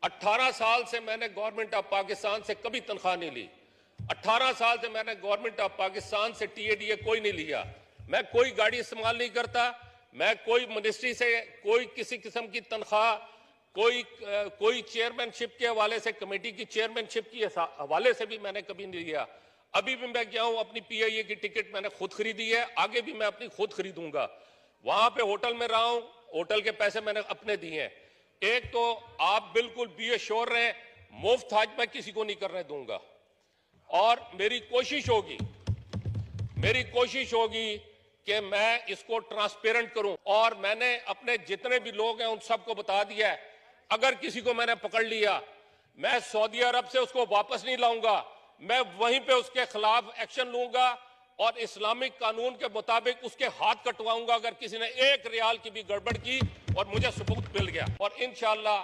18 साल से मैंने गवर्नमेंट ऑफ पाकिस्तान से कभी तनख्वाह नहीं ली। 18 साल से मैंने गवर्नमेंट ऑफ पाकिस्तान से टीएडीए कोई नहीं लिया। मैं कोई गाड़ी इस्तेमाल नहीं करता। मैं कोई मिनिस्ट्री से कोई किसी किस्म की तनख्वाह, कोई चेयरमैनशिप के हवाले से, कमेटी की चेयरमैनशिप के हवाले से भी मैंने कभी नहीं लिया। अभी भी मैं गया हूं, अपनी पीआईए की टिकट मैंने खुद खरीदी है, आगे भी मैं अपनी खुद खरीदूंगा। वहां पे होटल में रहा हूं, होटल के पैसे मैंने अपने दिए हैं। एक तो आप बिल्कुल बी एश्योर रहें, मुफ्त हज मैं किसी को नहीं करने दूंगा। और मेरी कोशिश होगी कि मैं इसको ट्रांसपेरेंट करूं। और मैंने अपने जितने भी लोग हैं उन सबको बता दिया है, अगर किसी को मैंने पकड़ लिया, मैं सऊदी अरब से उसको वापस नहीं लाऊंगा। मैं वहीं पे उसके खिलाफ एक्शन लूंगा और इस्लामिक कानून के मुताबिक उसके हाथ कटवाऊंगा अगर किसी ने 1 रियाल की भी गड़बड़ की और मुझे सबूत मिल गया। और इंशाअल्लाह